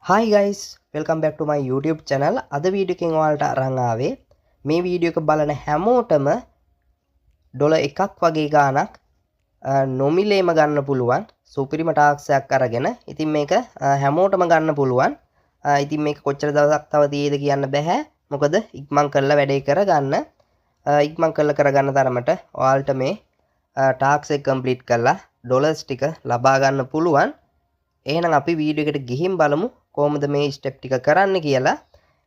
Hi guys, welcome back to my YouTube channel. අද video එකෙන් ඔයාලට අරන් ආවේ මේ වීඩියෝ එක බලන හැමෝටම ඩොලර් 1ක් වගේ ගාණක් නොමිලේම ගන්න පුළුවන් සුපිරිම ටාක්ස් එකක් අරගෙන. ඉතින් මේක හැමෝටම ගන්න පුළුවන්. ඉතින් මේක කොච්චර දවසක් තව තියෙයිද කියන්න බෑ. මොකද ඉක්මන් කරලා වැඩේ කරගන්න. ඉක්මන් කරලා කරගන්න තරමට ඔයාලට මේ ටාක්ස් එක කම්ප්ලීට් කරලා ඩොලර්ස් ටික ලබා ගන්න පුළුවන්. එහෙනම් අපි වීඩියෝ එකට ගිහින් බලමු කොහොමද මේ ස්ටෙප් ටික කරන්න කියලා.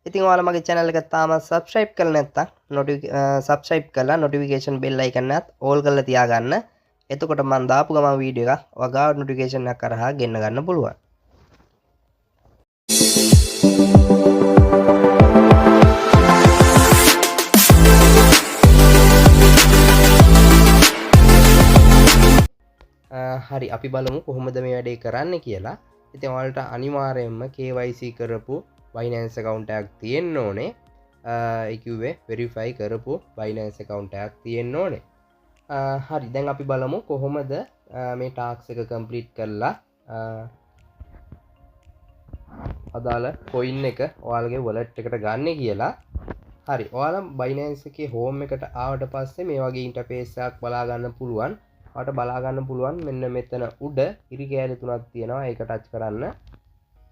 ඉතින් ඔයාලා මගේ channel එක තාම subscribe කරලා නැත්නම් subscribe කරලා notification bell icon එකත් all කරලා තියාගන්න. එතකොට මම දාපු ගමන් වීඩියෝ එකක් වගාව notification එක කරහා ගෙන්න ගන්න පුළුවන්. හරි අපි බලමු කොහොමද මේ වැඩේ කරන්න කියලා. ඉතින් ඔයාලට අනිවාර්යයෙන්ම KYC කරපු Binance account එකක් තියෙන්න ඕනේ. ඒ කිව්වේ verify කරපු Binance account එකක් තියෙන්න ඕනේ. හරි දැන් අපි බලමු කොහොමද මේ ටාස්ක් එක කම්ප්ලීට් කරලා අදාළ coin එක ඔයාලගේ wallet එකට ගන්න කියලා. හරි ඔයාලා Binance එකේ home එකට ආවට පස්සේ මේ වගේ interface එකක් බලා ගන්න පුළුවන්. ඔයාලට බලා ගන්න පුළුවන් මෙන්න මෙතන උඩ ඉරි කෑලි තුනක් තියෙනවා. ඒක ටච් කරන්න.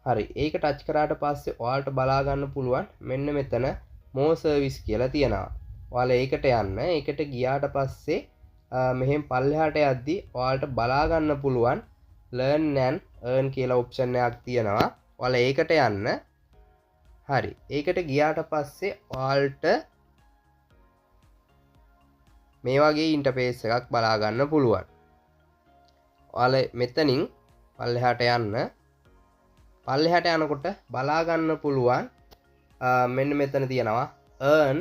හරි ඒක ටච් කරාට පස්සේ ඔයාලට බලා ගන්න පුළුවන් මෙන්න මෙතන more service කියලා තියෙනවා. ඔයාලා ඒකට යන්න. ඒකට ගියාට පස්සේ මෙහෙන් පල්ලෙහාට යද්දි ඔයාලට බලා ගන්න පුළුවන් learn and earn කියලා option එකක් තියෙනවා. ඔයාලා ඒකට යන්න. හරි ඒකට ගියාට පස්සේ ඔයාලට මේ වගේ ඉන්ටර්ෆේස් එකක් බලා ගන්න පුළුවන්. ඔයාලා මෙතනින් පල්ලෙහාට යන්න. පල්ලෙහාට යනකොට බලා ගන්න පුළුවන් මෙන්න මෙතන තියෙනවා earn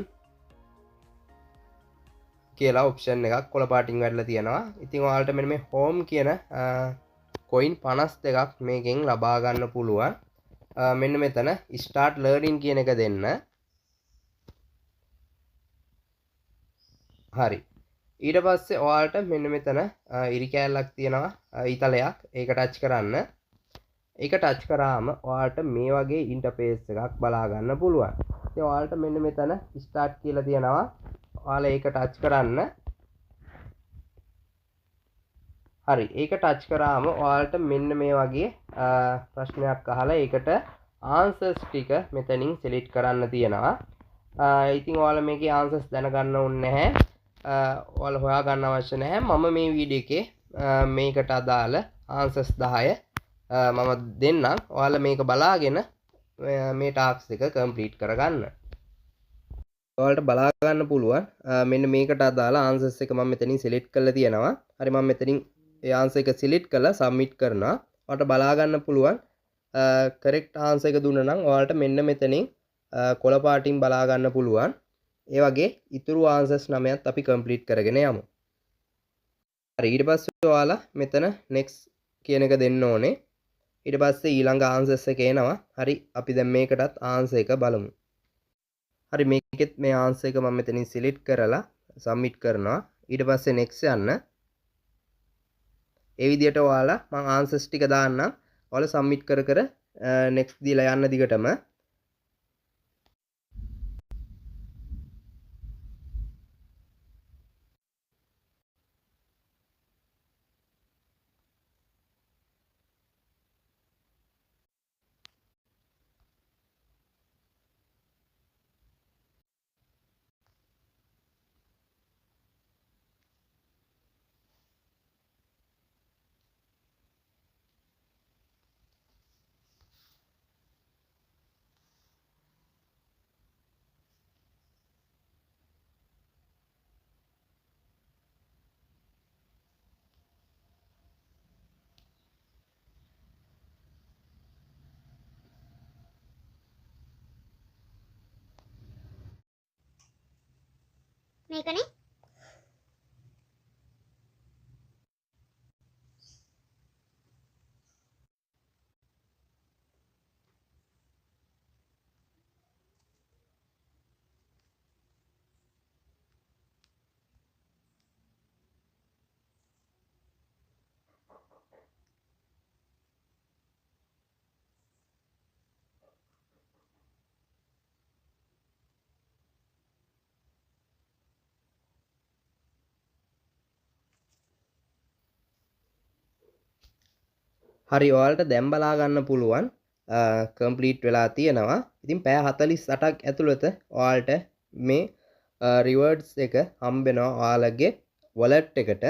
කියලා option එකක් කොළ පාටින් වැටලා තියෙනවා. ඉතින් ඔයාලට මෙන්න මේ home කියන coin 52ක් මේකෙන් ලබා ගන්න පුළුවන්. මෙන්න මෙතන start learning කියන එක දෙන්න. හරි ඊට පස්සේ ඔයාලට මෙන්න මෙතන ඉරි කෑල්ලක් තියෙනවා ඊතලයක්. ඒක ටච් කරන්න. ඒක ටච් කරාම ඔයාලට මේ වගේ ඉන්ටර්ෆේස් එකක් බලා ගන්න පුළුවන්. ඉතින් ඔයාලට මෙන්න මෙතන start කියලා තියෙනවා. ඔයාලා ඒක ටච් කරන්න. හරි ඒක ටච් කරාම ඔයාලට මෙන්න මේ වගේ ප්‍රශ්නයක් අහලා ඒකට answers ටික මෙතනින් select කරන්න තියෙනවා. ඉතින් ඔයාලා මේකේ answers දැනගන්න ඕනේ නැහැ. ඔයාලා හොයා ගන්න අවශ්‍ය නැහැ. මම මේ වීඩියෝ එකේ මේකට අදාළ answers 10 මම දෙන්නම්. ඔයාලා මේක බලාගෙන මේ ටාස්ක් එක කම්ප්ලීට් කරගන්න. ඔයාලට බලා ගන්න පුළුවන් මෙන්න මේකට අදාළ answers එක මම මෙතනින් select කරලා තියෙනවා. හරි මම මෙතනින් ඒ answer එක select කරලා submit කරනවා. ඔයාලට බලා ගන්න පුළුවන් correct answer එක දුන්නා නම් ඔයාලට මෙන්න මෙතනින් කොළ පාටින් බලා ගන්න පුළුවන්. ඒ වගේ ඉතුරු answers 9ත් අපි complete කරගෙන යමු. හරි ඊට පස්සේ ඔයාලා මෙතන next කියන එක දෙන්න ඕනේ. ඊට පස්සේ ඊළඟ answers එක එනවා. හරි අපි දැන් මේකටත් answer එක බලමු. හරි මේකෙත් මේ answer එක මම මෙතනින් select කරලා submit කරනවා. ඊට පස්සේ next යන්න. ඒ විදිහට ඔයාලා මම answers ටික දාන්නම්. ඔයාලා submit කර කර next දීලා යන්න දිගටම. මේකනේ හරි ඔයාලට දැන් බලා ගන්න පුළුවන් කම්ප්ලීට් වෙලා තියෙනවා. ඉතින් පැය 48ක් ඇතුළත ඔයාලට මේ රිවර්ඩ්ස් එක හම්බෙනවා ඔයාලගේ wallet එකට.